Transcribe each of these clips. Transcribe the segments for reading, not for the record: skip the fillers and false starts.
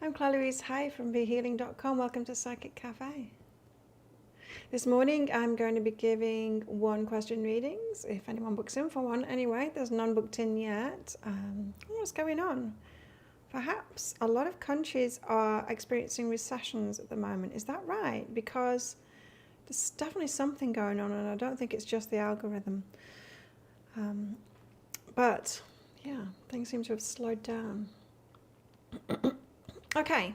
I'm Chloe Hay from BeHealing.com. Welcome to Psychic Cafe. This morning I'm going to be giving one question readings, if anyone books in for one. Anyway, there's none booked in yet. What's going on? Perhaps a lot of countries are experiencing recessions at the moment. Is that right? Because there's definitely something going on, and I don't think it's just the algorithm. But yeah, things seem to have slowed down. Okay,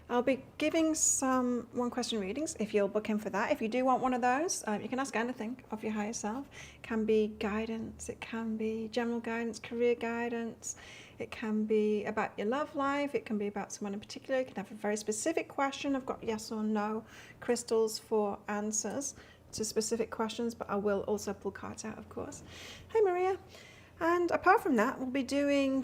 I'll be giving some one question readings if you'll book in for that. If you do want one of those, you can ask anything of your higher self. It can be guidance, it can be general guidance, career guidance, it can be about your love life, it can be about someone in particular. You can have a very specific question. I've got yes or no crystals for answers to specific questions, but I will also pull cards out, of course. Hey Maria. And apart from that, we'll be doing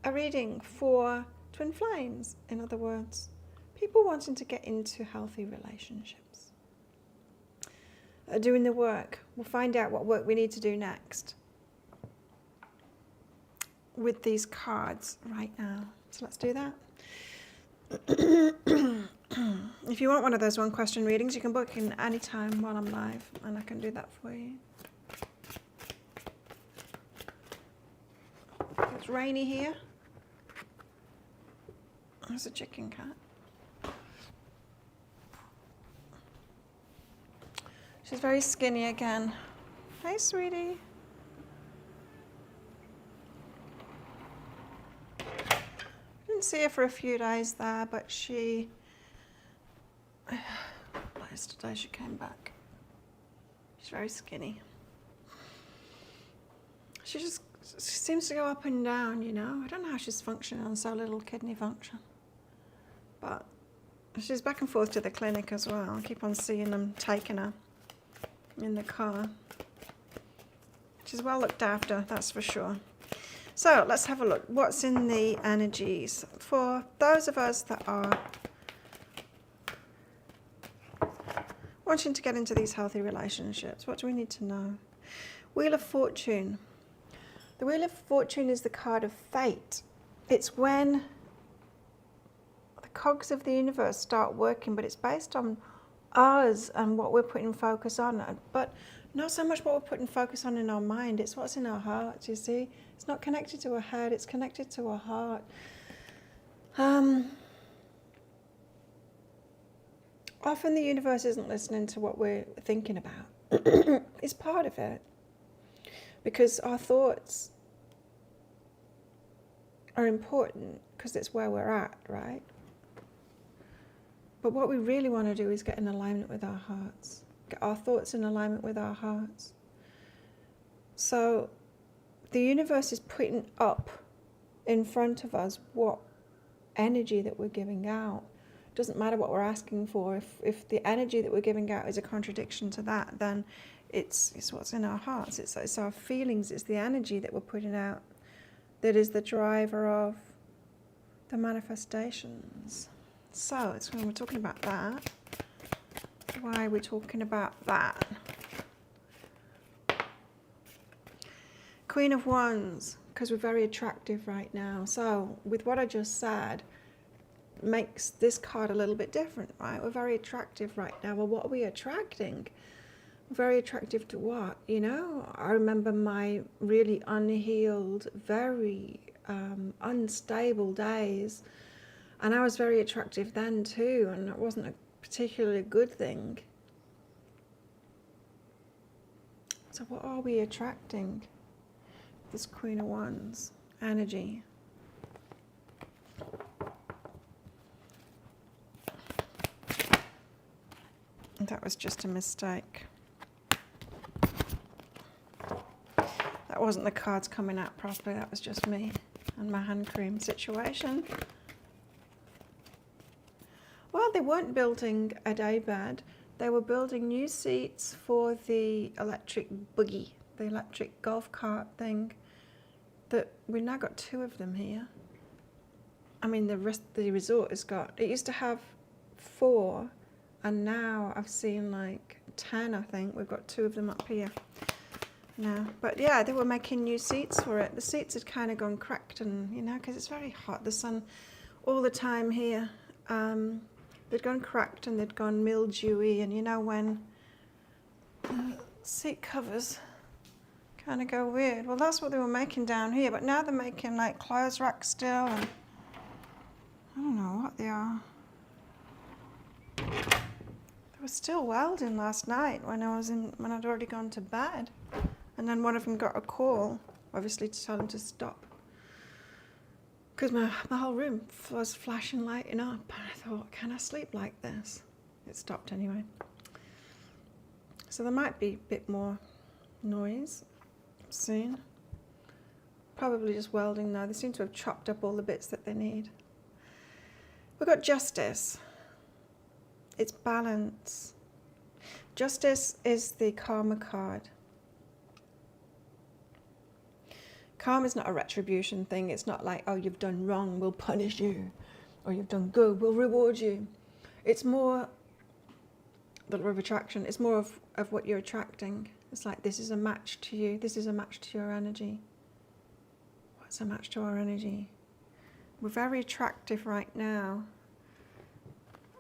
a reading for twin flames. In other words, people wanting to get into healthy relationships. Doing the work. We'll find out what work we need to do next with these cards right now. So let's do that. If you want one of those one question readings, you can book in any time while I'm live, and I can do that for you. It's rainy here. There's a chicken cat. She's very skinny again. Hey, sweetie. Didn't see her for a few days there, but yesterday she came back. She's very skinny. She seems to go up and down, you know. I don't know how she's functioning on so little kidney function. But she's back and forth to the clinic as well. I keep on seeing them taking her in the car. She's well looked after, that's for sure. So let's have a look. What's in the energies for those of us that are wanting to get into these healthy relationships? What do we need to know? Wheel of Fortune. The Wheel of Fortune is the card of fate. It's when cogs of the universe start working, but it's based on us and what we're putting focus on, but not so much what we're putting focus on in our mind. It's what's in our heart, you see. It's not connected to our head, it's connected to our heart. Often the universe isn't listening to what we're thinking about. It's part of it, because our thoughts are important because it's where we're at, right? But what we really want to do is get in alignment with our hearts. Get our thoughts in alignment with our hearts. So the universe is putting up in front of us what energy that we're giving out. It doesn't matter what we're asking for. If the energy that we're giving out is a contradiction to that, then it's what's in our hearts. It's our feelings. It's the energy that we're putting out that is the driver of the manifestations. So it's when we're talking about that. Why are we talking about that? Queen of Wands, because we're very attractive right now. So with what I just said, makes this card a little bit different, right? We're very attractive right now. Well, what are we attracting? Very attractive to what? You know, I remember my really unhealed, very unstable days. And I was very attractive then too, and it wasn't a particularly good thing. So what are we attracting? This Queen of Wands energy. That was just a mistake. That wasn't the cards coming out properly, that was just me and my hand cream situation. Well, they weren't building a daybed. They were building new seats for the electric buggy, the electric golf cart thing. That we've now got 2 of them here. I mean, the resort has got, it used to have 4, and now I've seen like 10, I think. We've got 2 of them up here now. But yeah, they were making new seats for it. The seats had kind of gone cracked, and you know, because it's very hot. The sun all the time here. They'd gone cracked and they'd gone mildewy, and you know when seat covers kind of go weird. Well, that's what they were making down here, but now they're making like clothes racks still, and I don't know what they are. They were still welding last night when I'd already gone to bed, and then one of them got a call, obviously to tell them to stop, because my whole room was flashing, lighting up, and I thought, can I sleep like this? It stopped anyway. So there might be a bit more noise soon. Probably just welding now. They seem to have chopped up all the bits that they need. We've got justice. It's balance. Justice is the karma card. Karma is not a retribution thing. It's not like, oh, you've done wrong, we'll punish you. Or you've done good, we'll reward you. It's more the law of attraction. It's more of what you're attracting. It's like, this is a match to you. This is a match to your energy. What's a match to our energy? We're very attractive right now.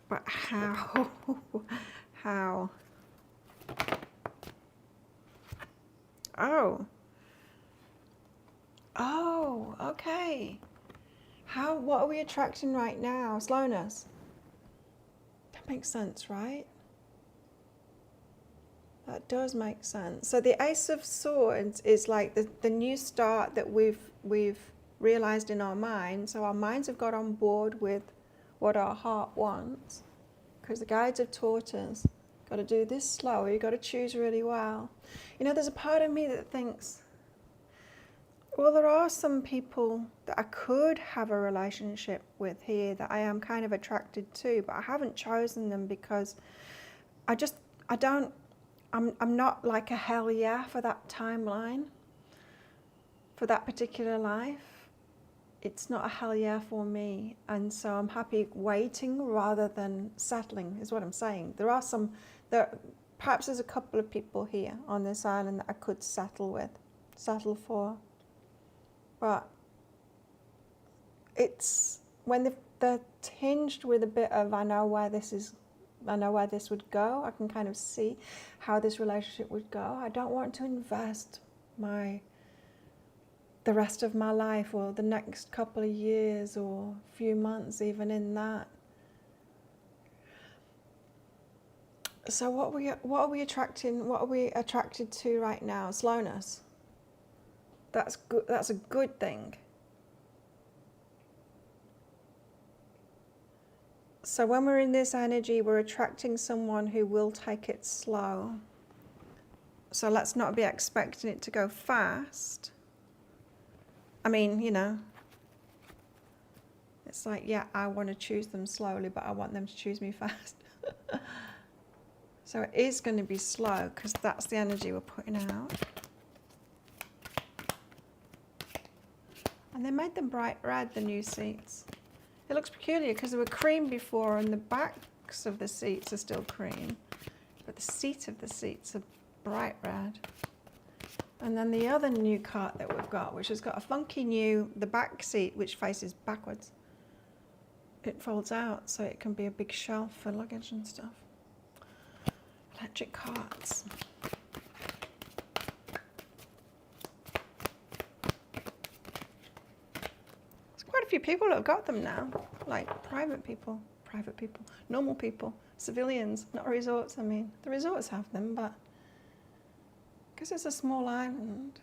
But how? How? Oh, okay. What are we attracting right now? Slowness. That makes sense, right? That does make sense. So the Ace of Swords is like the new start that we've realized in our minds. So our minds have got on board with what our heart wants, because the guides have taught us, got to do this slower, you've got to choose really well. You know, there's a part of me that thinks, well, there are some people that I could have a relationship with here that I am kind of attracted to, but I haven't chosen them because I'm not like a hell yeah for that timeline, for that particular life. It's not a hell yeah for me, and so I'm happy waiting rather than settling, is what I'm saying. Perhaps there's a couple of people here on this island that I could settle for, but it's when they're tinged with a bit of, I know where this would go. I can kind of see how this relationship would go. I don't want to invest the rest of my life or the next couple of years or few months even in that. So what are we attracting? What are we attracted to right now? Slowness. That's good. That's a good thing. So when we're in this energy, we're attracting someone who will take it slow. So let's not be expecting it to go fast. I mean, you know, it's like, yeah, I want to choose them slowly, but I want them to choose me fast. So it is going to be slow because that's the energy we're putting out. And they made them bright red, the new seats. It looks peculiar because they were cream before and the backs of the seats are still cream, but the seat of the seats are bright red. And then the other new cart that we've got, which has got a funky the back seat, which faces backwards. It folds out so it can be a big shelf for luggage and stuff. Electric carts. There's quite a few people that have got them now, like private people, normal people, civilians, not resorts. I mean, the resorts have them, but because it's a small island,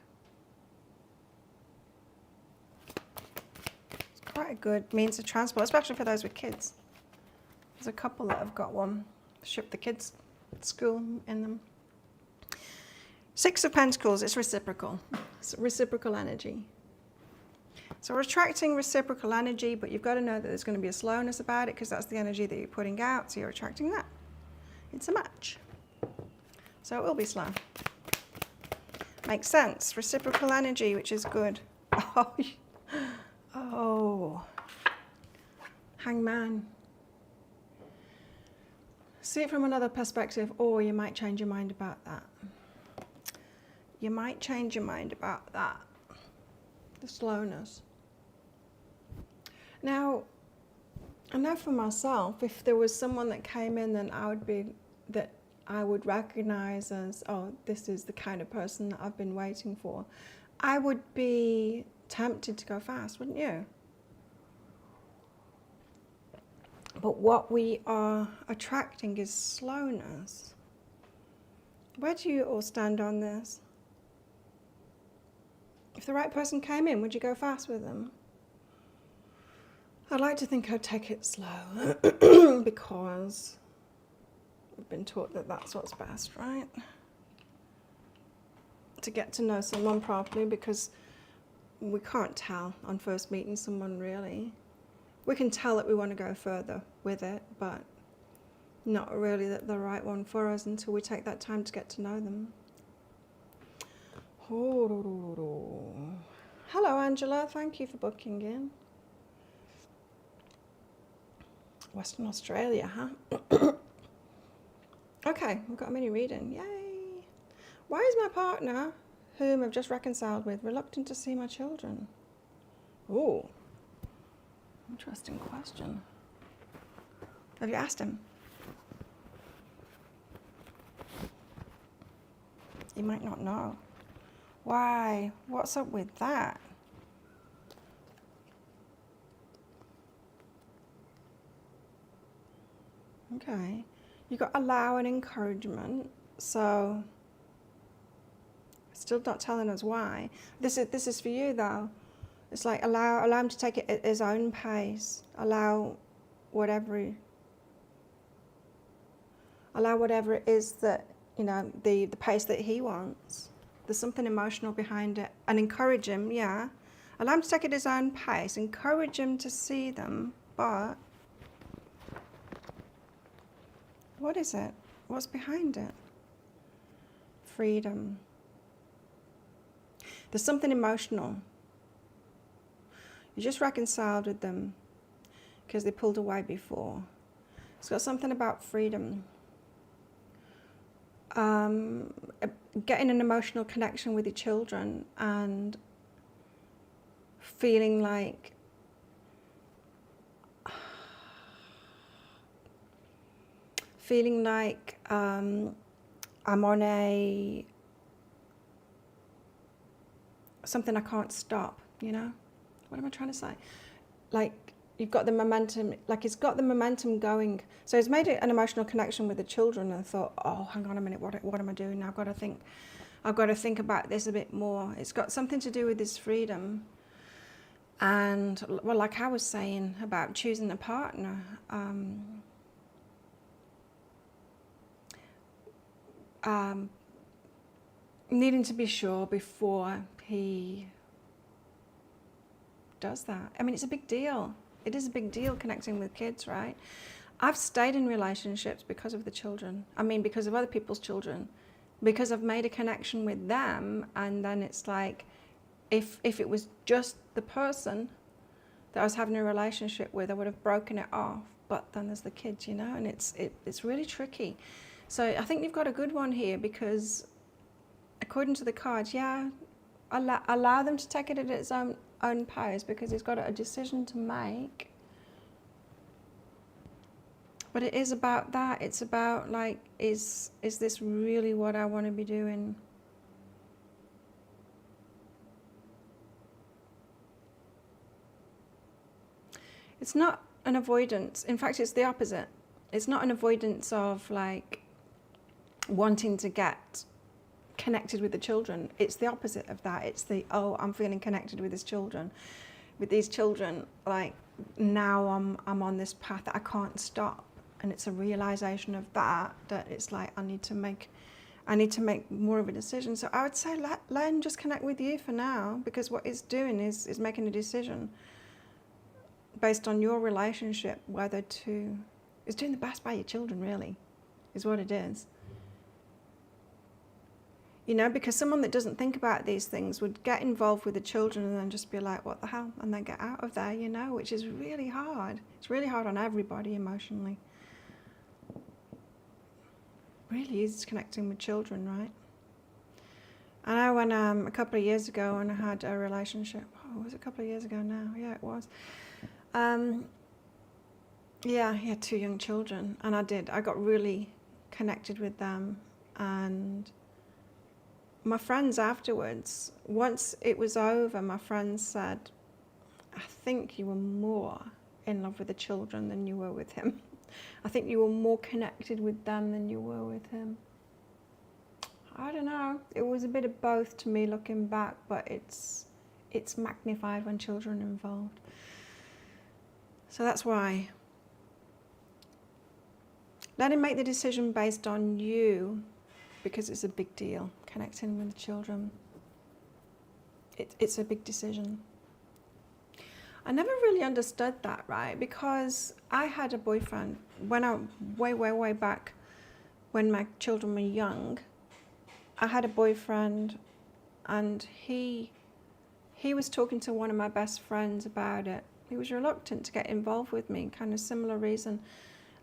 it's quite a good means of transport, especially for those with kids. There's a couple that have got one, ship the kids to school in them. Six of Pentacles, it's reciprocal. It's reciprocal energy. So we're attracting reciprocal energy, but you've got to know that there's going to be a slowness about it because that's the energy that you're putting out, so you're attracting that. It's a match. So it will be slow. Makes sense. Reciprocal energy, which is good. Oh. Hangman. See it from another perspective, or you might change your mind about that. You might change your mind about that. The slowness. Now, I know for myself, if there was someone that came in, then I would recognize as, oh, this is the kind of person that I've been waiting for. I would be tempted to go fast, wouldn't you? But what we are attracting is slowness. Where do you all stand on this? If the right person came in, would you go fast with them? I'd like to think I'd take it slow because we've been taught that that's what's best, right? To get to know someone properly, because we can't tell on first meeting someone really. We can tell that we want to go further with it, but not really that the right one for us until we take that time to get to know them. Hello, Angela. Thank you for booking in. Western Australia, huh? Okay, we've got a mini reading. Yay! Why is my partner, whom I've just reconciled with, reluctant to see my children? Ooh, interesting question. Have you asked him? You might not know. Why? What's up with that? Okay, you got allow and encouragement. So, still not telling us why. This is for you though. It's like allow him to take it at his own pace. Allow whatever it is that, you know, the pace that he wants. There's something emotional behind it. And encourage him, yeah. Allow him to take it at his own pace. Encourage him to see them, but what is it? What's behind it? Freedom. There's something emotional. You just reconciled with them because they pulled away before. It's got something about freedom. Getting an emotional connection with your children and feeling like I'm on something I can't stop, you know? What am I trying to say? Like, you've got the momentum, like it's got the momentum going. So it's made an emotional connection with the children and thought, oh, hang on a minute, what am I doing now? I've got to think about this a bit more. It's got something to do with this freedom. And, well, like I was saying about choosing a partner, needing to be sure before he does that. I mean, it's a big deal. It is a big deal connecting with kids, right? I've stayed in relationships because of the children. I mean, because of other people's children. Because I've made a connection with them, and then it's like, if it was just the person that I was having a relationship with, I would have broken it off. But then there's the kids, you know, and it's really tricky. So I think you've got a good one here because according to the cards, yeah, allow them to take it at its own pace because he's got a decision to make. But it is about that. It's about like, is this really what I want to be doing? It's not an avoidance. In fact, it's the opposite. It's not an avoidance of like wanting to get connected with the children. It's the opposite of that. It's the, oh, I'm feeling connected with these children. Like now I'm on this path that I can't stop. And it's a realization of that it's like I need to make more of a decision. So I would say let him just connect with you for now, because what it's doing is making a decision based on your relationship, whether to, it's doing the best by your children, really, is what it is. You know, because someone that doesn't think about these things would get involved with the children and then just be like, what the hell? And then get out of there, you know, which is really hard. It's really hard on everybody emotionally. Really is connecting with children, right? I know when a couple of years ago when I had a relationship, was it a couple of years ago now? Yeah, it was. Yeah, he had 2 young children, and I got really connected with them. And my friends afterwards, once it was over, my friends said, I think you were more in love with the children than you were with him. I think you were more connected with them than you were with him. I don't know. It was a bit of both to me looking back, but it's magnified when children are involved. So that's why. Let him make the decision based on you, because it's a big deal, connecting with the children. It's a big decision. I never really understood that, right? Because I had a boyfriend when way back when my children were young. I had a boyfriend, and he was talking to one of my best friends about it. He was reluctant to get involved with me, kind of similar reason.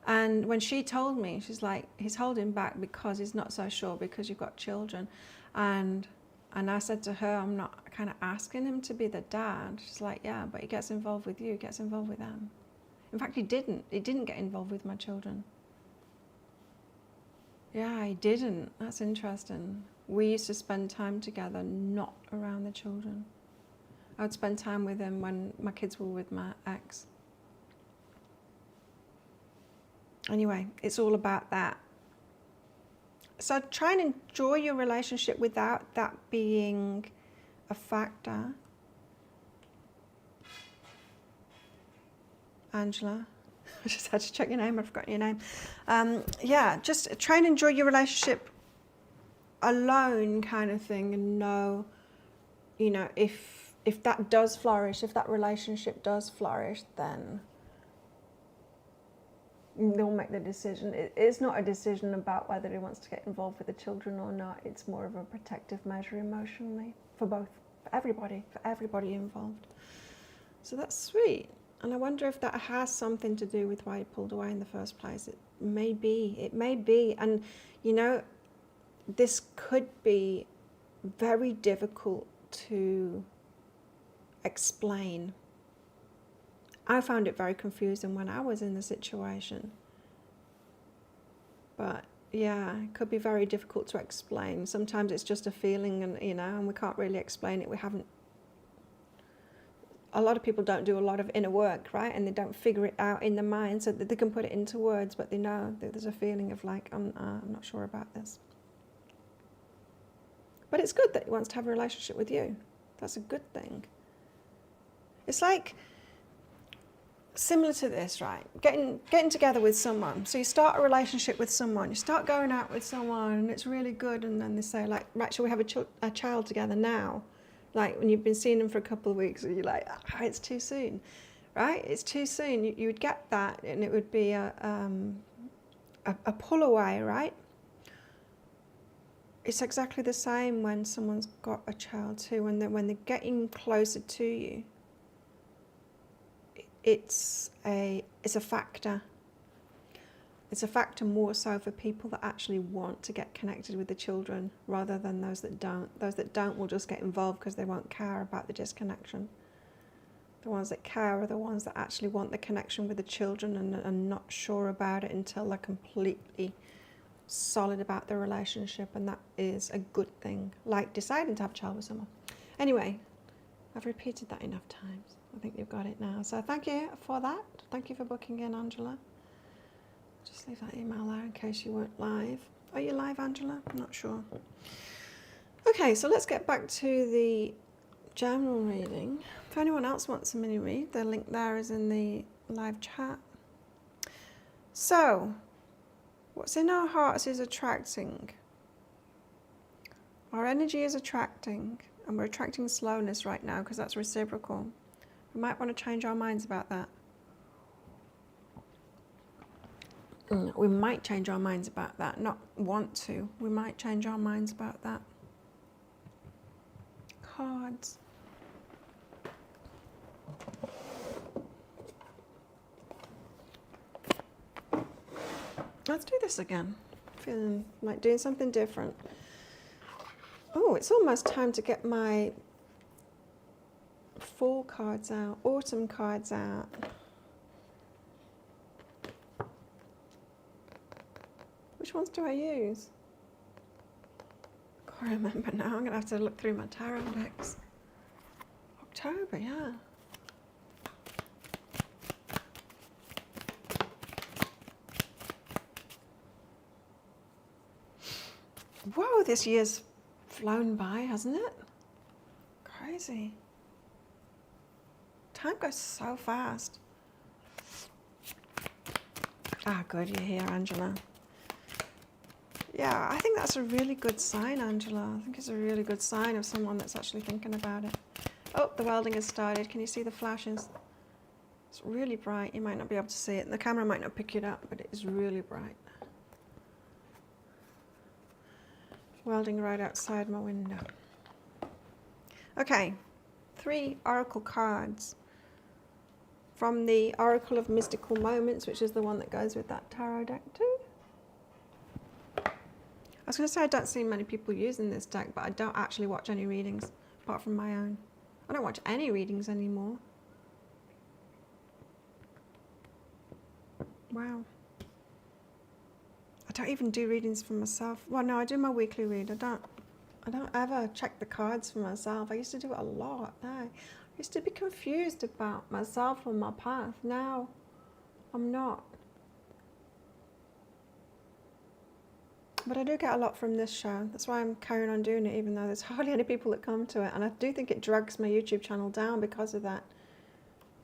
And when she told me, she's like, he's holding back because he's not so sure because you've got children. And I said to her, I'm not kind of asking him to be the dad. She's like, yeah, but he gets involved with you, he gets involved with them. In fact, he didn't get involved with my children. Yeah, he didn't. That's interesting. We used to spend time together, not around the children. I would spend time with him when my kids were with my ex. Anyway, it's all about that. So try and enjoy your relationship without that being a factor. Angela, I just had to check your name, I've forgotten your name. Yeah, just try and enjoy your relationship alone, kind of thing, and know, you know, if that does flourish, if that relationship does flourish, then they'll make the decision. It's not a decision about whether he wants to get involved with the children or not. It's more of a protective measure emotionally for everybody involved. So that's sweet. And I wonder if that has something to do with why he pulled away in the first place. It may be. And, you know, this could be very difficult to explain. I found it very confusing when I was in the situation. But yeah, it could be very difficult to explain. Sometimes it's just a feeling, and you know, and we can't really explain it. A lot of people don't do a lot of inner work, right? And they don't figure it out in the mind so that they can put it into words, but they know that there's a feeling of like, I'm not sure about this. But it's good that he wants to have a relationship with you. That's a good thing. It's like, similar to this, right? Getting together with someone. So you start a relationship with someone, you start going out with someone, and it's really good, and then they say like, right, shall we have a child together now? Like when you've been seeing them for a couple of weeks, and you're like, it's too soon, right? It's too soon. You would get that, and it would be a pull away, right? It's exactly the same when someone's got a child too. When they're getting closer to you, it's a factor. It's a factor more so for people that actually want to get connected with the children rather than those that don't. Those that don't will just get involved because they won't care about the disconnection. The ones that care are the ones that actually want the connection with the children and are not sure about it until they're completely solid about the relationship, and that is a good thing, like deciding to have a child with someone. Anyway, I've repeated that enough times. I think you've got it now. So thank you for that. Thank you for booking in, Angela. Just leave that email there in case you weren't live. Are you live, Angela? I'm not sure. Okay, so let's get back to the general reading. If anyone else wants a mini read, the link there is in the live chat. So, what's in our hearts is attracting. Our energy is attracting, and we're attracting slowness right now because that's reciprocal. We might want to change our minds about that. We might change our minds about that. Not want to. We might change our minds about that. Cards. Let's do this again. Feeling like doing something different. Oh, it's almost time to get my fall cards out, autumn cards out. Which ones do I use? Can't remember now. I'm going to have to look through my tarot decks. October, yeah. Whoa, this year's flown by, hasn't it? Crazy. Time goes so fast. Ah, good, you're here, Angela. Yeah, I think that's a really good sign, Angela. I think it's a really good sign of someone that's actually thinking about it. Oh, the welding has started. Can you see the flashes? It's really bright. You might not be able to see it. The camera might not pick it up, but it is really bright. Welding right outside my window. Okay, 3 oracle cards from the Oracle of Mystical Moments, which is the one that goes with that tarot deck too. I was going to say I don't see many people using this deck, but I don't actually watch any readings apart from my own. I don't watch any readings anymore. Wow. I don't even do readings for myself. Well, no, I do my weekly read. I don't ever check the cards for myself. I used to do it a lot. No. I used to be confused about myself and my path. Now, I'm not. But I do get a lot from this show. That's why I'm carrying on doing it, even though there's hardly any people that come to it. And I do think it drags my YouTube channel down because of that.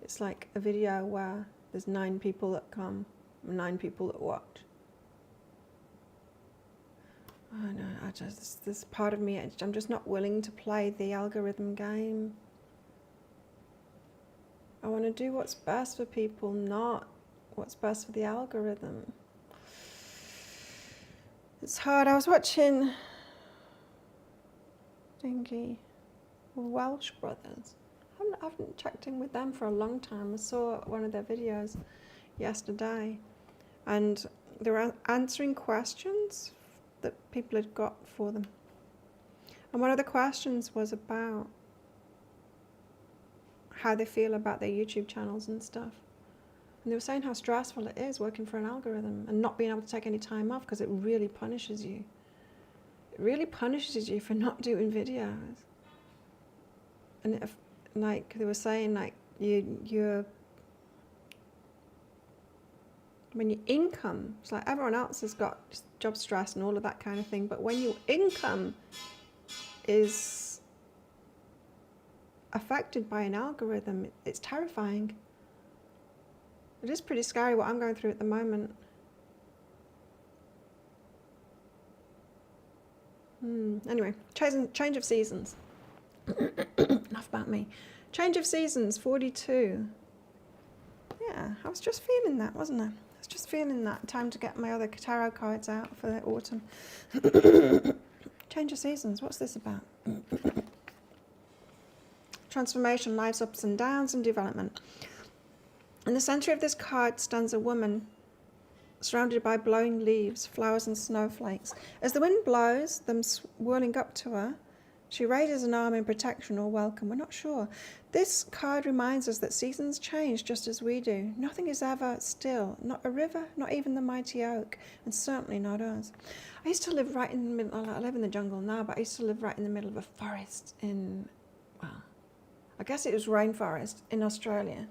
It's like a video where there's 9 people that come, 9 people that watch. Oh no, this part of me, I'm just not willing to play the algorithm game. I want to do what's best for people, not what's best for the algorithm. It's hard. I was watching Welsh Brothers. I haven't checked in with them for a long time. I saw one of their videos yesterday, and they were answering questions that people had got for them. And one of the questions was about how they feel about their YouTube channels and stuff. And they were saying how stressful it is working for an algorithm and not being able to take any time off because it really punishes you. It really punishes you for not doing videos. And if, like they were saying, like you're when your income, it's like everyone else has got job stress and all of that kind of thing, but when your income is affected by an algorithm, it's terrifying. It is pretty scary what I'm going through at the moment. Anyway, change of seasons. Enough about me. Change of seasons, 42. Yeah, I was just feeling that, wasn't I? I was just feeling that. Time to get my other tarot cards out for the autumn. Change of seasons, what's this about? Transformation, life's ups and downs, and development. In the centre of this card stands a woman surrounded by blowing leaves, flowers and snowflakes. As the wind blows, them swirling up to her, she raises an arm in protection or welcome. We're not sure. This card reminds us that seasons change just as we do. Nothing is ever still. Not a river, not even the mighty oak, and certainly not us. I used to live right in the middle. I live in the jungle now, but I used to live right in the middle of a forest in, well, I guess it was rainforest in Australia.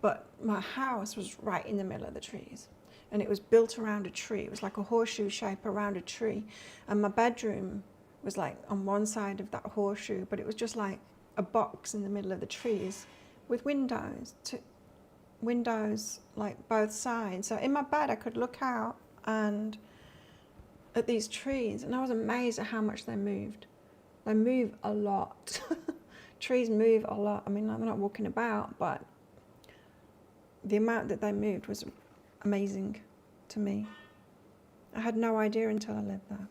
But my house was right in the middle of the trees. And it was built around a tree. It was like a horseshoe shape around a tree. And my bedroom was like on one side of that horseshoe, but it was just like a box in the middle of the trees with windows like both sides. So in my bed I could look out and at these trees, and I was amazed at how much they moved. They move a lot. Trees move a lot. I mean, I'm not walking about, but the amount that they moved was amazing to me. I had no idea until I lived there.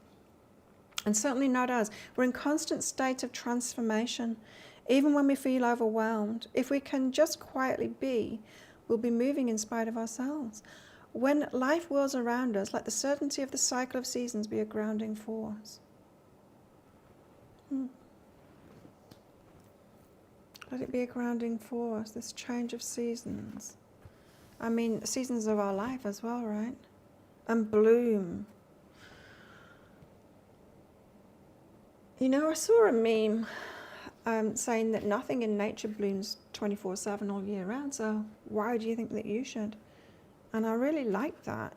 And certainly not us. We're in constant state of transformation. Even when we feel overwhelmed, if we can just quietly be, we'll be moving in spite of ourselves. When life whirls around us, let the certainty of the cycle of seasons be a grounding force. Let it be a grounding force, this change of seasons. I mean, seasons of our life as well, right? And bloom. You know, I saw a meme saying that nothing in nature blooms 24/7 all year round, so why do you think that you should? And I really like that.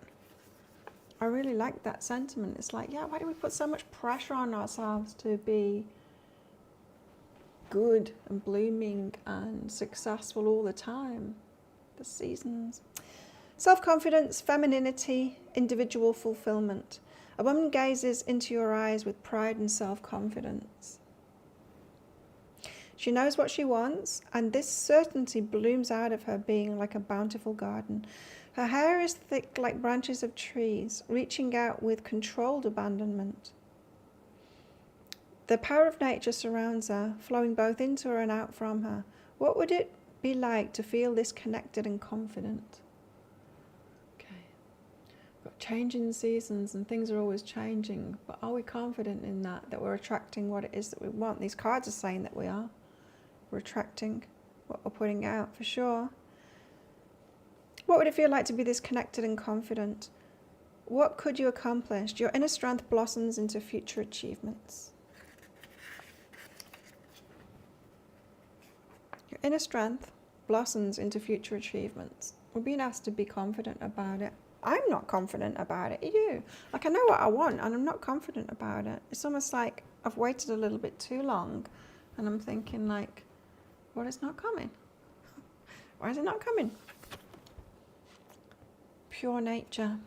I really like that sentiment. It's like, yeah, why do we put so much pressure on ourselves to be good and blooming and successful all the time? The seasons. Self-confidence, femininity, individual fulfillment. A woman gazes into your eyes with pride and self-confidence. She knows what she wants, and this certainty blooms out of her being like a bountiful garden. Her hair is thick like branches of trees, reaching out with controlled abandonment. The power of nature surrounds her, flowing both into her and out from her. What would it be like to feel this connected and confident? Okay. Got changing seasons and things are always changing, but are we confident in that we're attracting what it is that we want? These cards are saying that we are. We're attracting what we're putting out, for sure. What would it feel like to be this connected and confident? What could you accomplish? Your inner strength blossoms into future achievements. Your inner strength blossoms into future achievements. We're being asked to be confident about it. I'm not confident about it. Are you? Like, I know what I want and I'm not confident about it. It's almost like I've waited a little bit too long and I'm thinking like, well, it's not coming. Why is it not coming? Pure nature.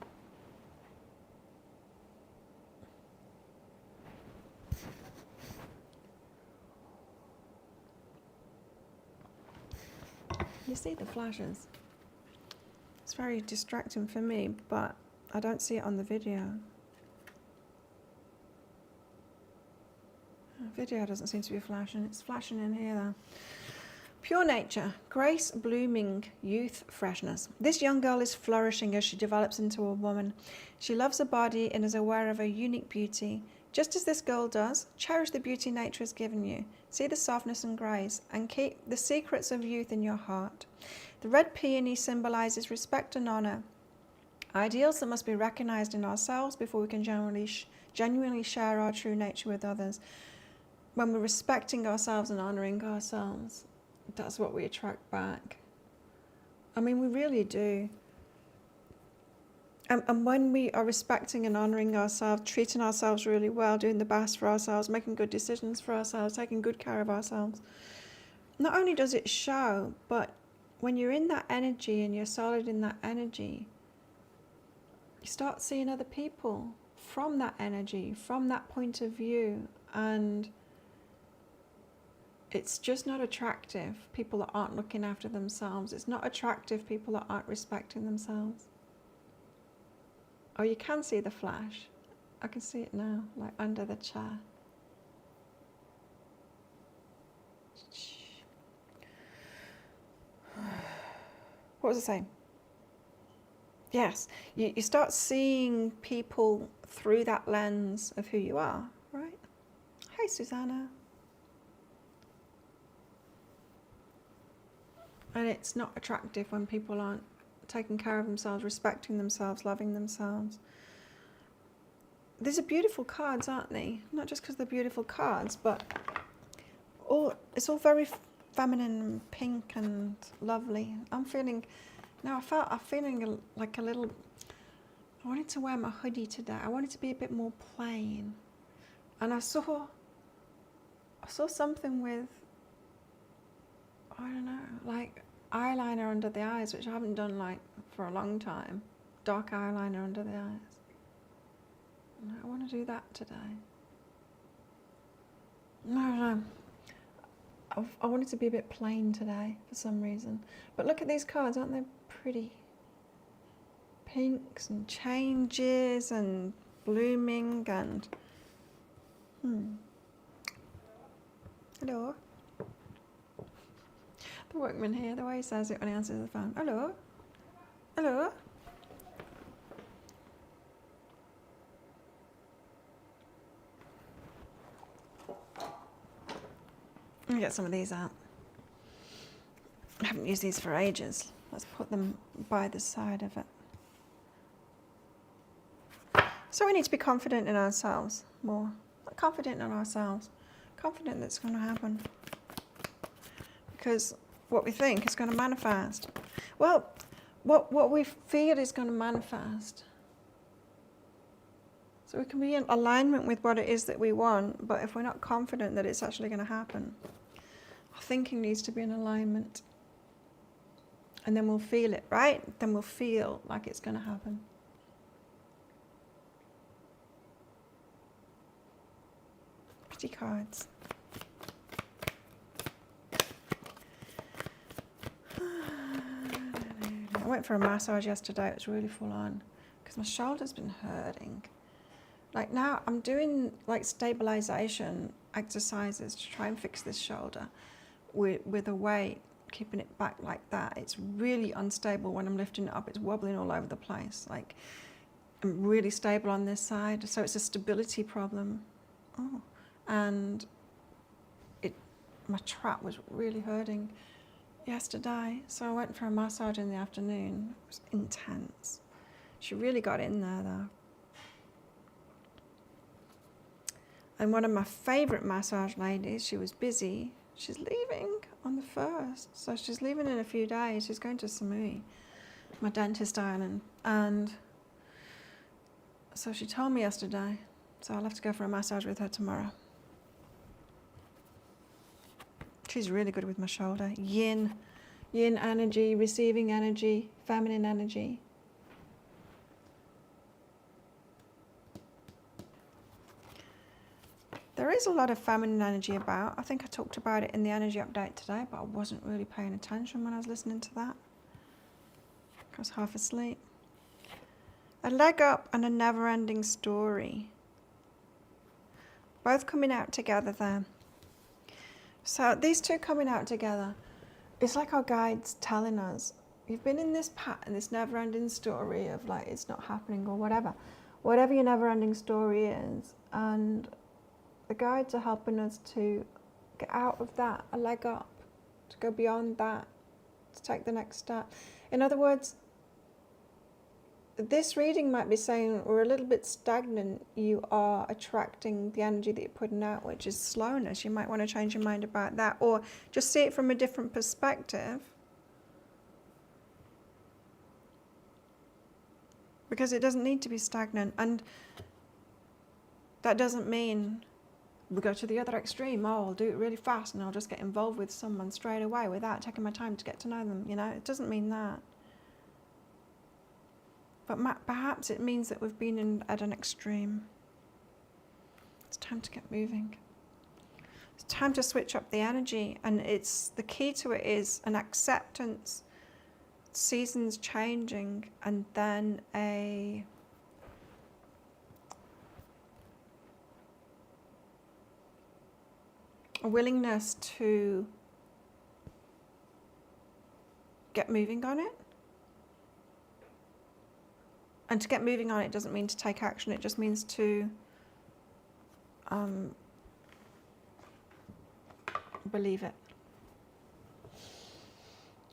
You see the flashes. It's very distracting for me, but I don't see it on the video. The video doesn't seem to be flashing. It's flashing in here though. Pure nature, grace, blooming, youth, freshness. This young girl is flourishing as she develops into a woman. She loves her body and is aware of her unique beauty. Just as this girl does, cherish the beauty nature has given you. See the softness and grace, and keep the secrets of youth in your heart. The red peony symbolizes respect and honor, ideals that must be recognized in ourselves before we can genuinely share our true nature with others. When we're respecting ourselves and honoring ourselves, that's what we attract back. I mean, we really do. And when we are respecting and honouring ourselves, treating ourselves really well, doing the best for ourselves, making good decisions for ourselves, taking good care of ourselves, not only does it show, but when you're in that energy and you're solid in that energy, you start seeing other people from that energy, from that point of view, and it's just not attractive, people that aren't looking after themselves. It's not attractive, people that aren't respecting themselves. Oh, you can see the flash. I can see it now, like under the chair. What was I saying? Yes, you start seeing people through that lens of who you are, right? Hi, Susanna. And it's not attractive when people aren't taking care of themselves, respecting themselves, loving themselves. These are beautiful cards, aren't they? Not just because they're beautiful cards, but it's all very feminine and pink and lovely. I'm feeling like a little, I wanted to wear my hoodie today. I wanted to be a bit more plain. And I saw something with, I don't know, like eyeliner under the eyes, which I haven't done like for a long time. Dark eyeliner under the eyes. And I want to do that today. No. I wanted to be a bit plain today for some reason. But look at these cards, aren't they pretty? Pinks and changes and blooming and... Hello. The workman here, the way he says it when he answers the phone. Hello? Hello? Let me get some of these out. I haven't used these for ages. Let's put them by the side of it. So we need to be confident in ourselves more. Not confident in ourselves. Confident that it's going to happen. Because what we think is going to manifest. Well, what we feel is going to manifest. So we can be in alignment with what it is that we want, but if we're not confident that it's actually going to happen, our thinking needs to be in alignment. And then we'll feel it, right? Then we'll feel like it's going to happen. Pretty cards. I went for a massage yesterday. It was really full on because my shoulder's been hurting. Like now I'm doing like stabilization exercises to try and fix this shoulder with a weight, keeping it back like that. It's really unstable when I'm lifting it up. It's wobbling all over the place. Like I'm really stable on this side. So it's a stability problem. Oh, and my trap was really hurting yesterday. So I went for a massage in the afternoon. It was intense. She really got in there though. And one of my favourite massage ladies, she was busy. She's leaving on the 1st. So she's leaving in a few days. She's going to Samui, my dentist island. And so she told me yesterday. So I'll have to go for a massage with her tomorrow. She's really good with my shoulder. Yin energy, receiving energy, feminine energy. There is a lot of feminine energy about. I think I talked about it in the energy update today, but I wasn't really paying attention when I was listening to that. I was half asleep. A leg up and a never-ending story. Both coming out together there. So these two coming out together, it's like our guides telling us, you've been in this pattern, this never-ending story of like it's not happening or whatever your never-ending story is, and the guides are helping us to get out of that, a leg up, to go beyond that, to take the next step. In other words, this reading might be saying we're a little bit stagnant. You are attracting the energy that you're putting out, which is slowness. You might want to change your mind about that, or just see it from a different perspective. Because it doesn't need to be stagnant. And that doesn't mean we go to the other extreme. Oh, I'll do it really fast and I'll just get involved with someone straight away without taking my time to get to know them. You know, it doesn't mean that. But perhaps it means that we've been at an extreme. It's time to get moving. It's time to switch up the energy, and it's the key to it is an acceptance, seasons changing, and then a willingness to get moving on it. And to get moving on it doesn't mean to take action, it just means to believe it.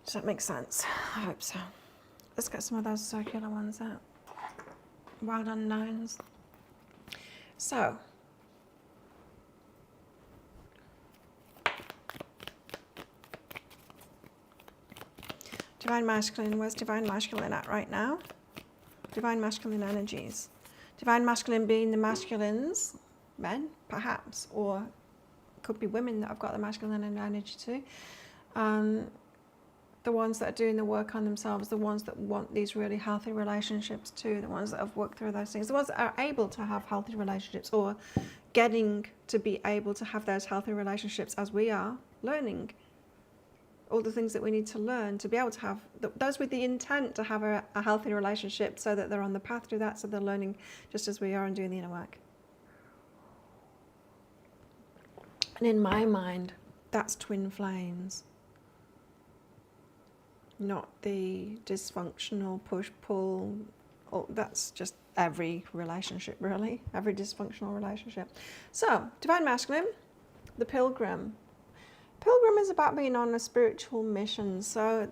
Does that make sense? I hope so. Let's get some of those circular ones out. Wild unknowns. So, Divine Masculine, where's Divine Masculine at right now? Divine Masculine energies. Divine Masculine being the masculines, men, perhaps, or could be women that have got the masculine energy too. The ones that are doing the work on themselves, the ones that want these really healthy relationships too, the ones that have worked through those things, the ones that are able to have healthy relationships or getting to be able to have those healthy relationships as we are, learning all the things that we need to learn to be able to have those with the intent to have a healthy relationship, so that they're on the path through that, so they're learning just as we are and doing the inner work. And in my mind, that's twin flames, not the dysfunctional push-pull. That's just every relationship, really, every dysfunctional relationship. So, Divine Masculine, the Pilgrim. Pilgrim is about being on a spiritual mission. So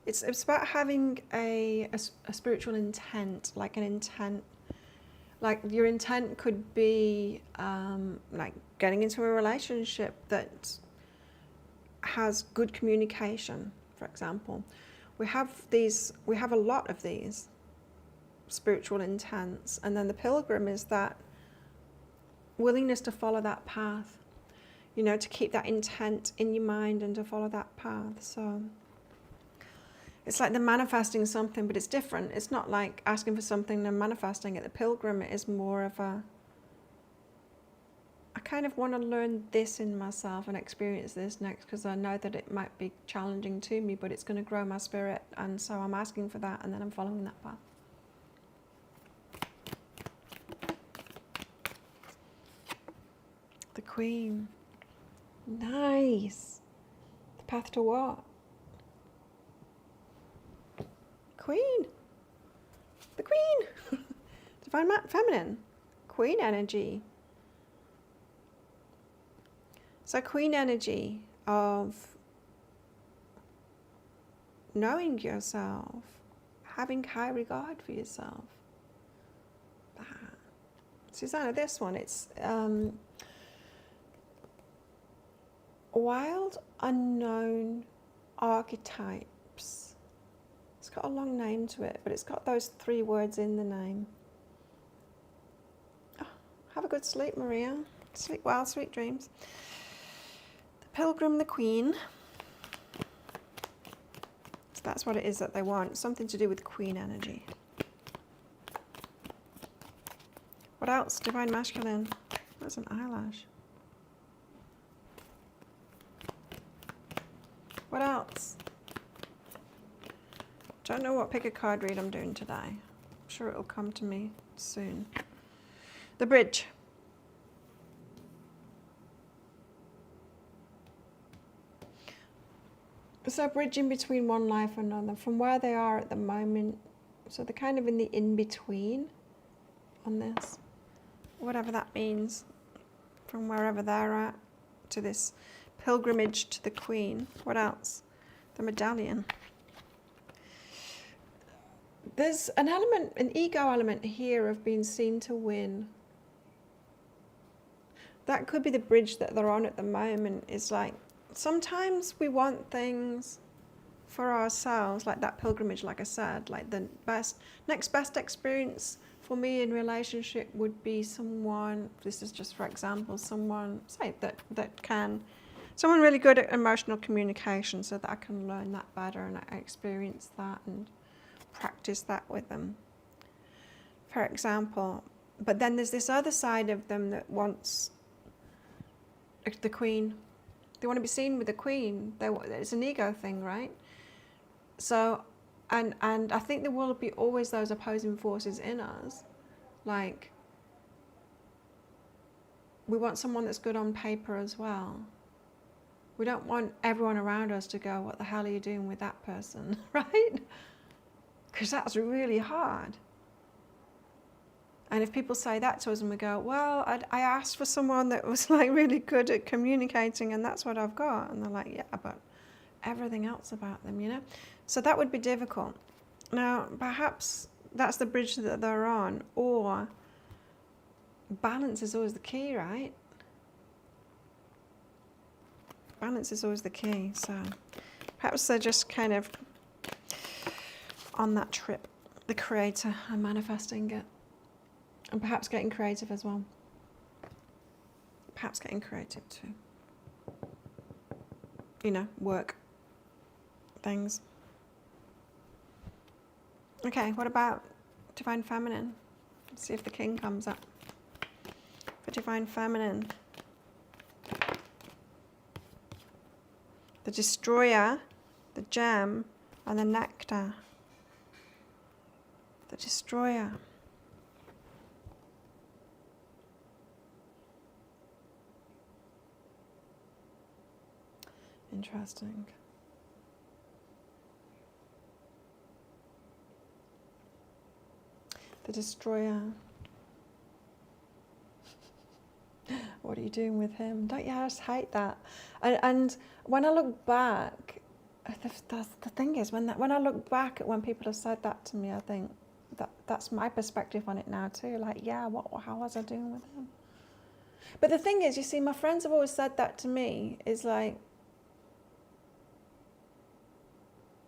it's about having a spiritual intent, like an intent, Like your intent could be like getting into a relationship that has good communication, for example. We have a lot of these spiritual intents, and then the pilgrim is that willingness to follow that path, you know, to keep that intent in your mind and to follow that path. So it's like they're manifesting something, but it's different. It's not like asking for something and manifesting it. The pilgrim is more of a, I kind of want to learn this in myself and experience this next, because I know that it might be challenging to me, but it's going to grow my spirit, and so I'm asking for that, and then I'm following that path. The Queen. Nice. The path to what? Queen. The Queen. Divine Feminine. Queen energy. So Queen energy of knowing yourself, having high regard for yourself. Susanna, this one, it's wild unknown archetypes. It's got a long name to it, but it's got those 3 words in the name. Oh, have a good sleep, Maria. Sleep well, sweet dreams. The Pilgrim, the Queen. So that's what it is that they want. Something to do with Queen energy. What else? Divine Masculine. That's an eyelash. What else? Don't know what pick a card read I'm doing today. I'm sure it'll come to me soon. The Bridge. So bridging between one life and another, from where they are at the moment. So they're kind of in the in-between on this. Whatever that means. From wherever they're at to this pilgrimage to the Queen. What else? The Medallion. There's an element, an ego element here of being seen to win. That could be the bridge that they're on at the moment. Is like, sometimes we want things for ourselves, like that pilgrimage, like I said, like the next best experience for me in relationship would be someone, this is just for example, someone, say someone really good at emotional communication, so that I can learn that better and I experience that and practice that with them, for example. But then there's this other side of them that wants the Queen. They want to be seen with the Queen. It's an ego thing, right? So, and I think there will be always those opposing forces in us. Like, we want someone that's good on paper as well. We don't want everyone around us to go, what the hell are you doing with that person, right? Because that's really hard. And if people say that to us and we go, well, I asked for someone that was like really good at communicating and that's what I've got. And they're like, yeah, but everything else about them, you know? So that would be difficult. Now, perhaps that's the bridge that they're on, or balance is always the key, right? Balance is always the key. So perhaps they're just kind of on that trip, the creator, and manifesting it. And perhaps getting creative as well. Perhaps getting creative too. You know, work things. Okay, what about Divine Feminine? Let's see if the King comes up. For Divine Feminine. The Destroyer, the Gem, and the Nectar. The Destroyer. Interesting. The Destroyer. What are you doing with him? Don't you just hate that? And when I look back, the thing is, when I look back at when people have said that to me, I think, that's my perspective on it now too. Like, yeah, how was I doing with him? But the thing is, you see, my friends have always said that to me, is like,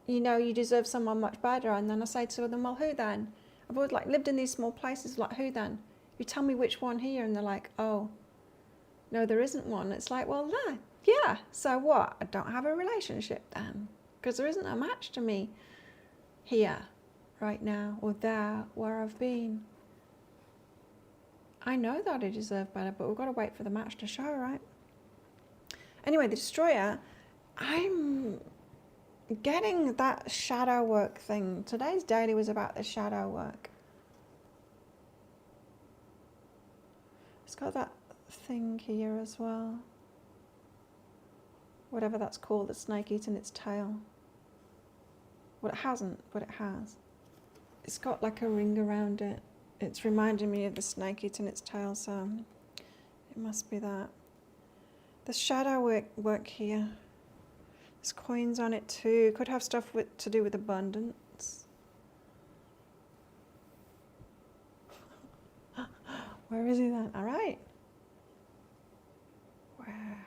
you know, you deserve someone much better. And then I say to them, well, who then? I've always like lived in these small places, like, who then? You tell me which one here. And they're like, oh, no, there isn't one. It's like, well, no, yeah, so what? I don't have a relationship then, because there isn't a match to me here, right now, or there, where I've been. I know that I deserve better, but we've got to wait for the match to show, right? Anyway, the Destroyer, I'm getting that shadow work thing. Today's daily was about the shadow work. It's got that thing here as well. Whatever that's called, the snake eating its tail. Well, it hasn't, but it has. It's got like a ring around it. It's reminding me of the snake eating its tail, so it must be that. The shadow work here. There's coins on it too. Could have stuff to do with abundance. Where is he then? All right. Where?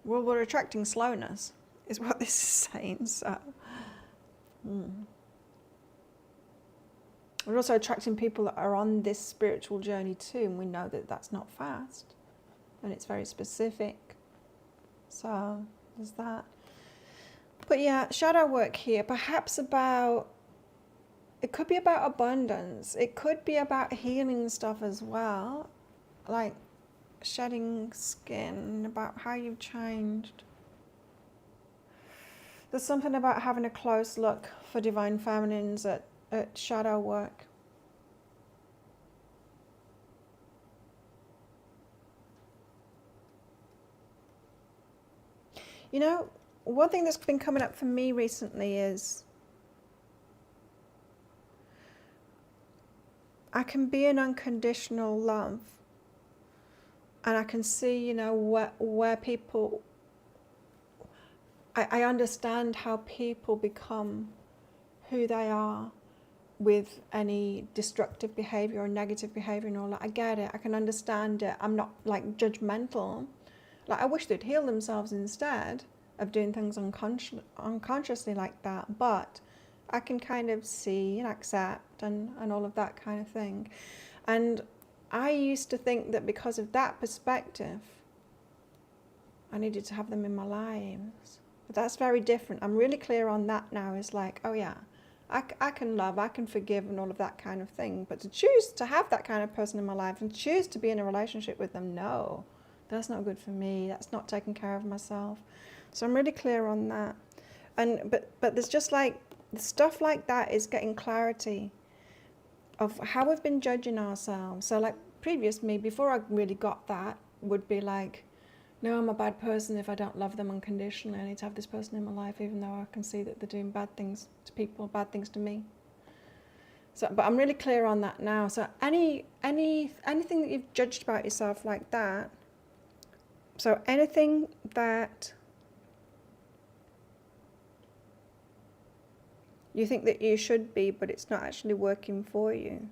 Well, we're attracting slowness, is what this is saying, so. We're also attracting people that are on this spiritual journey too, and we know that that's not fast, and it's very specific. So there's that. But yeah, shadow work here, perhaps about, it could be about abundance. It could be about healing stuff as well, like shedding skin, about how you've changed. There's something about having a close look for divine feminines at shadow work. You know, one thing that's been coming up for me recently is I can be in unconditional love, and I can see, you know, where people, I understand how people become who they are with any destructive behavior or negative behavior and all that. I get it. I can understand it. I'm not like judgmental. Like, I wish they'd heal themselves instead of doing things unconsciously like that. But I can kind of see and accept and all of that kind of thing. And I used to think that because of that perspective, I needed to have them in my lives. But that's very different. I'm really clear on that now. It's like, oh yeah, I can love, I can forgive and all of that kind of thing. But to choose to have that kind of person in my life and choose to be in a relationship with them, no, that's not good for me. That's not taking care of myself. So I'm really clear on that. And but there's just like, stuff like that is getting clarity of how we've been judging ourselves. So like previous me, before I really got that, would be like, no, I'm a bad person if I don't love them unconditionally. I need to have this person in my life, even though I can see that they're doing bad things to people, bad things to me. So, but I'm really clear on that now. So anything that you've judged about yourself like that, so anything that you think that you should be, but it's not actually working for you.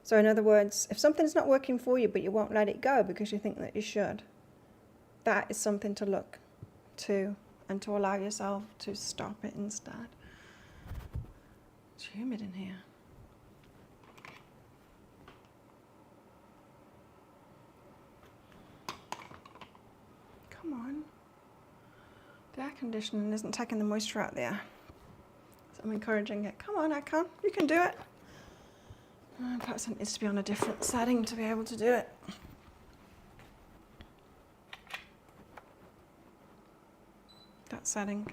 So in other words, if something's not working for you, but you won't let it go because you think that you should, that is something to look to and to allow yourself to stop it instead. It's humid in here. Come on. The air conditioning isn't taking the moisture out there. So I'm encouraging it. Come on, you can do it. Perhaps it needs to be on a different setting to be able to do it. That setting.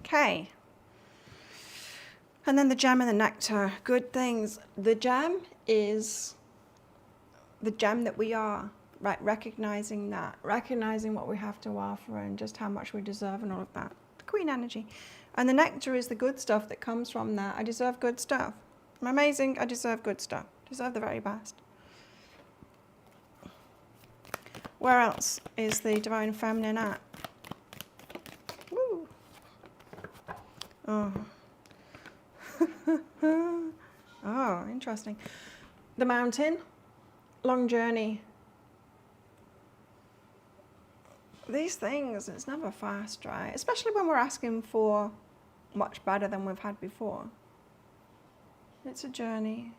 Okay. And then the gem and the nectar. Good things. The gem is the gem that we are, right? Recognizing that. Recognizing what we have to offer and just how much we deserve and all of that. The queen energy. And the nectar is the good stuff that comes from that. I deserve good stuff. I'm amazing. I deserve good stuff. I deserve the very best. Where else is the divine feminine at? Woo. Oh. Oh, interesting. The mountain, long journey. These things, it's never fast, right? Especially when we're asking for much better than we've had before. It's a journey.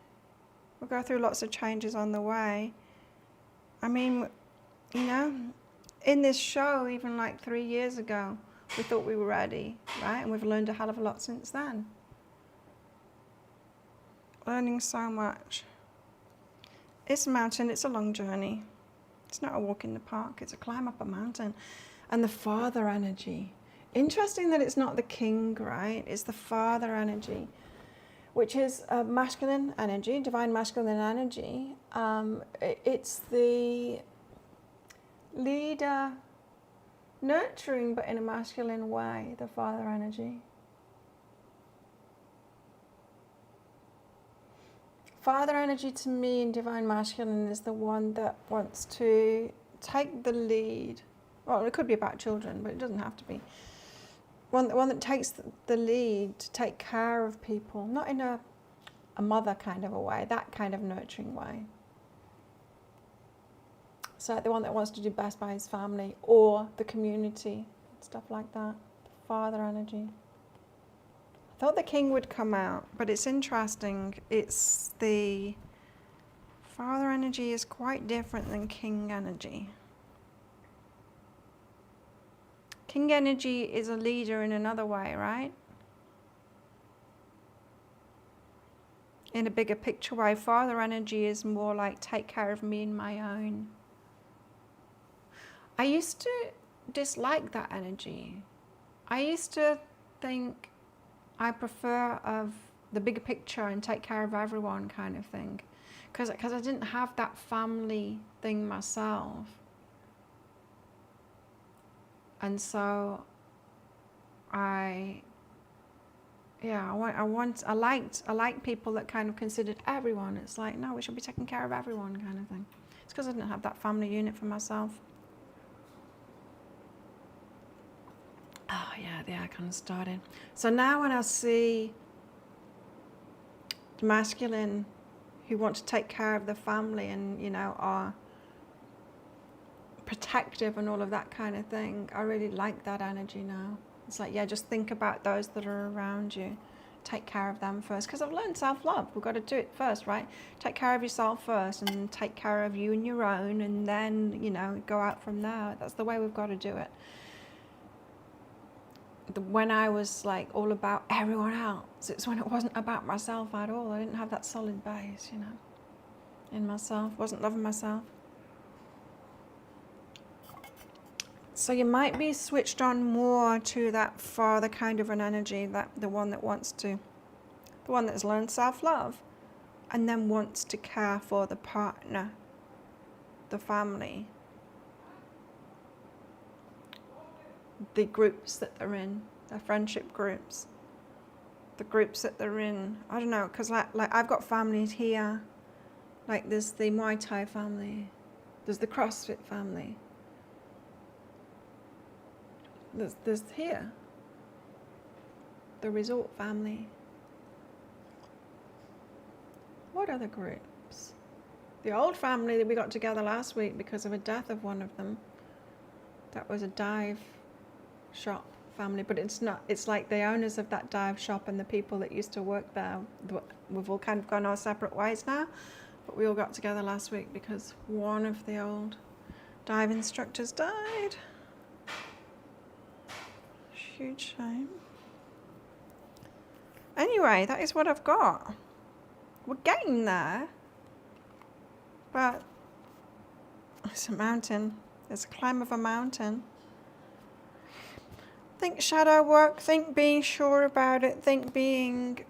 We'll go through lots of changes on the way. I mean, you know, in this show, even like 3 years ago, we thought we were ready, right? And we've learned a hell of a lot since then. Learning so much. It's a mountain, it's a long journey. It's not a walk in the park, it's a climb up a mountain. And the father energy. Interesting that it's not the king, right? It's the father energy, which is a masculine energy, divine masculine energy. It's the leader nurturing, but in a masculine way, the father energy. Father energy to me in divine masculine is the one that wants to take the lead. Well, it could be about children, but it doesn't have to be. One that takes the lead to take care of people, not in a mother kind of a way, that kind of nurturing way. So the one that wants to do best by his family or the community, stuff like that. Father energy. I thought the king would come out, but it's interesting. It's the father energy is quite different than king energy. King energy is a leader in another way, right? In a bigger picture way. Father energy is more like take care of me and my own. I used to dislike that energy. I used to think I prefer of the bigger picture and take care of everyone kind of thing. Because I didn't have that family thing myself. And so I like people that kind of considered everyone. It's like, no, we should be taking care of everyone kind of thing. It's because I didn't have that family unit for myself. Oh yeah, the icon started. So now when I see the masculine who want to take care of the family and, you know, are protective and all of that kind of thing, I really like that energy now. It's like, yeah, just think about those that are around you. Take care of them first. Because I've learned self-love. We've got to do it first, right? Take care of yourself first and take care of you and your own, and then, you know, go out from there. That's the way we've got to do it. When I was like all about everyone else, it's when it wasn't about myself at all. I didn't have that solid base, you know, in myself. Wasn't loving myself. So you might be switched on more to that father kind of an energy, that the one that wants to, the one that's learned self-love and then wants to care for the partner, the family, the groups that they're in, their friendship groups, the groups that they're in. I don't know, because like I've got families here, like there's the Muay Thai family, there's the CrossFit family, there's here, the resort family. What other groups? The old family that we got together last week because of a death of one of them. That was a dive shop family, but it's not. It's like the owners of that dive shop and the people that used to work there. We've all kind of gone our separate ways now, but we all got together last week because one of the old dive instructors died. Huge shame. Anyway, that is what I've got. We're getting there, but it's a mountain. It's a climb of a mountain. Think shadow work, think being sure about it, think being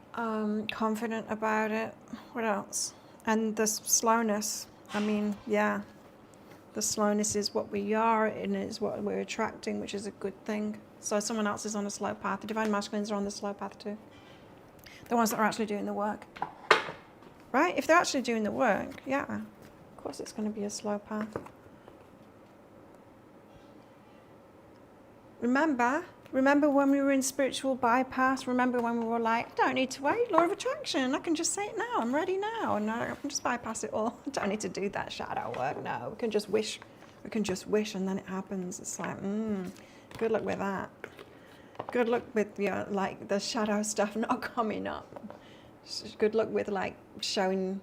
confident about it. What else? And the slowness. I mean, yeah, the slowness is what we are and is what we're attracting, which is a good thing. So someone else is on a slow path. The divine masculines are on the slow path too. The ones that are actually doing the work. Right? If they're actually doing the work, yeah, of course it's going to be a slow path. Remember when we were in spiritual bypass? Remember when we were like, I don't need to wait, law of attraction, I can just say it now, I'm ready now, and I can just bypass it all. I don't need to do that shadow work, no, we can just wish, and then it happens. It's like, good luck with that. Good luck with your, like, the shadow stuff not coming up. Good luck with, like, showing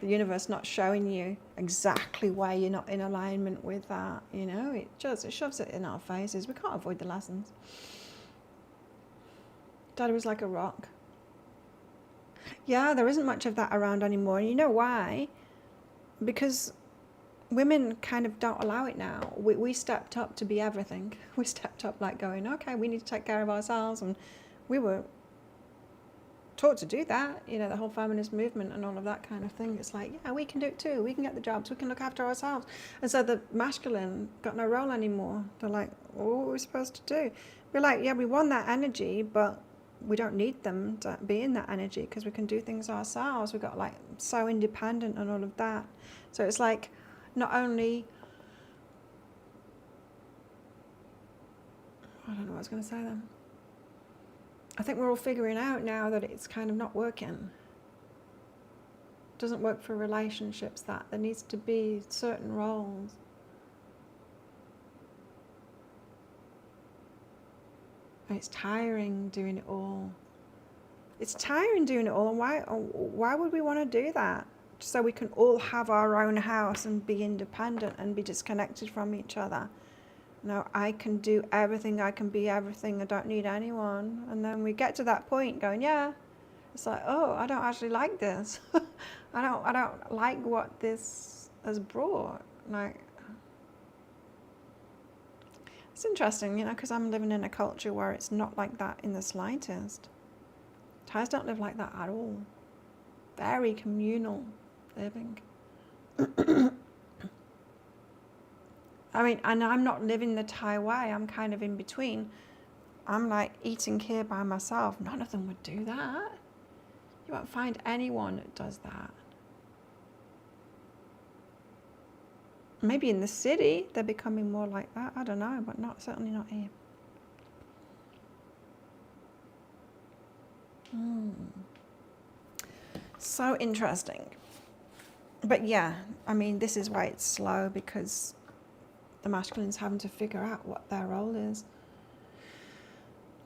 the universe not showing you exactly why you're not in alignment with that. You know, it shoves it in our faces. We can't avoid the lessons. Daddy was like a rock. Yeah, there isn't much of that around anymore. And you know why? Because women kind of don't allow it now. We stepped up to be everything. We stepped up like going, okay, we need to take care of ourselves. And we were taught to do that, you know, the whole feminist movement and all of that kind of thing. It's like, yeah, we can do it too. We can get the jobs. We can look after ourselves. And so the masculine got no role anymore. They're like, well, what are we supposed to do? We're like, yeah, we want that energy, but we don't need them to be in that energy because we can do things ourselves. We got like so independent and all of that. So it's like, not only, I don't know what I was going to say then. I think we're all figuring out now that it's kind of not working. It doesn't work for relationships, that there needs to be certain roles. And it's tiring doing it all. It's tiring doing it all, and why would we want to do that? So we can all have our own house and be independent and be disconnected from each other. No, I can do everything, I can be everything, I don't need anyone. And then we get to that point going, yeah, it's like, oh, I don't actually like this. I don't like what this has brought. Like, it's interesting, you know, because I'm living in a culture where it's not like that in the slightest. Thais don't live like that at all. Very communal living. I mean, and I'm not living the Thai way. I'm kind of in between. I'm like eating here by myself. None of them would do that. You won't find anyone that does that. Maybe in the city they're becoming more like that. I don't know, but certainly not here. So interesting. But yeah, I mean, this is why it's slow, because the masculine's having to figure out what their role is.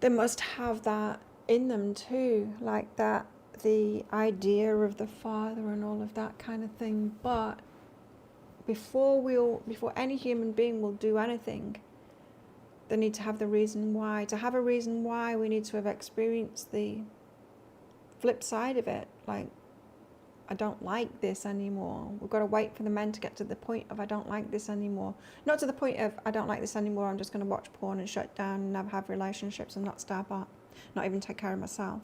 They must have that in them too, like that, the idea of the father and all of that kind of thing. But before any human being will do anything, they need to have the reason why. To have a reason why, we need to have experienced the flip side of it. Like, I don't like this anymore. We've got to wait for the men to get to the point of I don't like this anymore. Not to the point of I don't like this anymore, I'm just going to watch porn and shut down and never have relationships and not step up, not even take care of myself.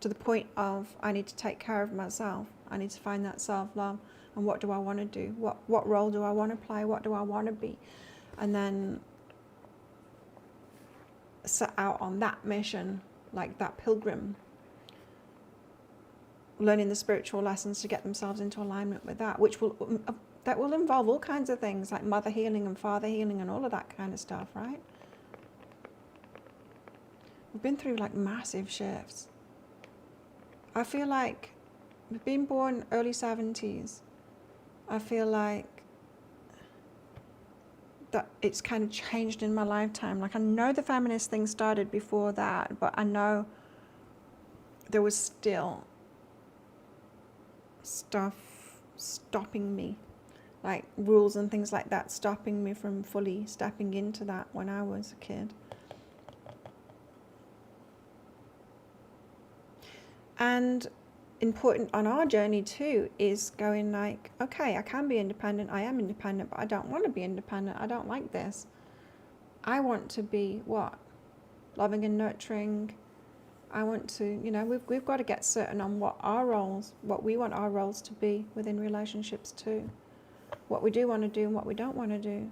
To the point of I need to take care of myself. I need to find that self-love. And what do I want to do? What role do I want to play? What do I want to be? And then set out on that mission, like that pilgrim, learning the spiritual lessons to get themselves into alignment with that, that will involve all kinds of things like mother healing and father healing and all of that kind of stuff, right? We've been through like massive shifts. I feel like we've been born early 70s. I feel like that it's kind of changed in my lifetime. Like, I know the feminist thing started before that, but I know there was still stuff stopping me, like rules and things like that, stopping me from fully stepping into that when I was a kid. And important on our journey too is going like, okay, I can be independent, I am independent, but I don't want to be independent. I don't like this. I want to be what? Loving and nurturing. I want to, you know, we've got to get certain on what we want our roles to be within relationships too. What we do want to do and what we don't want to do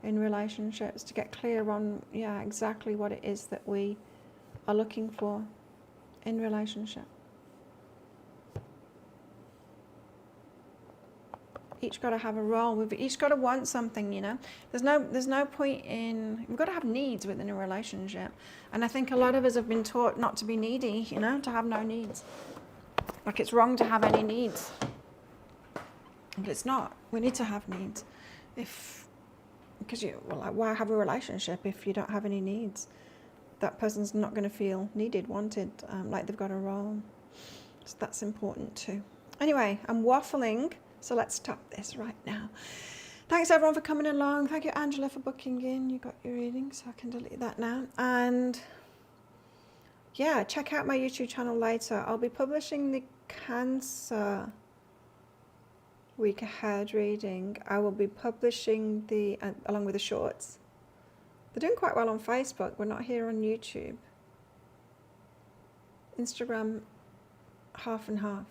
in relationships, to get clear on, yeah, exactly what it is that we are looking for in relationship. each got to have a role. We've each got to want something, you know. There's no point in, we've got to have needs within a relationship. And I think a lot of us have been taught not to be needy, you know, to have no needs. Like it's wrong to have any needs. But it's not. We need to have needs. Because like, why have a relationship if you don't have any needs? That person's not going to feel needed, wanted, like they've got a role. So that's important too. Anyway, I'm waffling, so let's stop this right now. Thanks everyone for coming along. Thank you, Angela, for booking in. You got your reading, so I can delete that now. And yeah, check out my YouTube channel later. I'll be publishing the Cancer week ahead reading. I will be publishing the along with the shorts. They're doing quite well on Facebook. We're not here on YouTube. Instagram, half and half.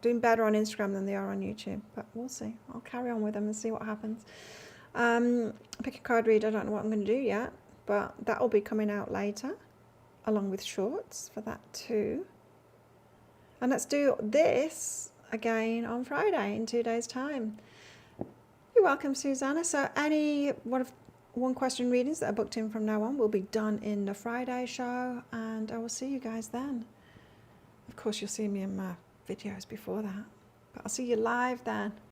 Doing better on Instagram than they are on YouTube, but we'll see. I'll carry on with them and see what happens. Pick a card read. I don't know what I'm going to do yet, but that will be coming out later, along with shorts for that too. And let's do this again on Friday in 2 days' time. You're welcome, Susanna. So any one question readings that are booked in from now on will be done in the Friday show, and I will see you guys then. Of course, you'll see me in my videos before that, but I'll see you live then.